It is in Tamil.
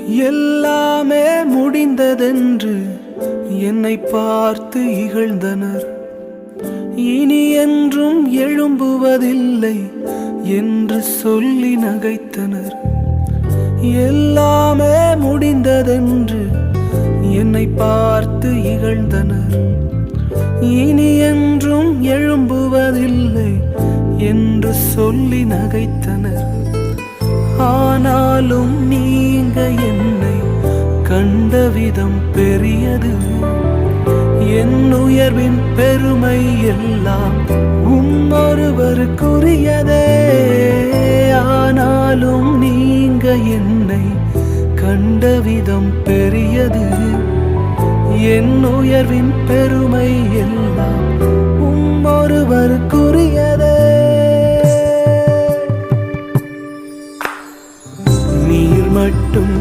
எல்லாமே முடிந்ததென்று என்னை பார்த்து இகழ்ந்தனர். இனி என்றும் எழும்புவதில்லை என்று சொல்லி நகைத்தனர். எல்லாமே முடிந்ததென்று என்னை பார்த்து இகழ்ந்தனர். இனி என்றும் எழும்புவதில்லை என்று சொல்லி நகைத்தனர். ஆனாலும் நீங்க என்னை கண்ட விதம் பெரியது. என் உயர்வின் பெருமை எல்லாம் ஒருவருக்குரியதே. ஆனாலும் நீங்க என்னை கண்ட விதம் பெரியது. என் உயர்வின் பெருமை எல்லாம் ஒருவருக்குரியதே. நீர் மட்டும்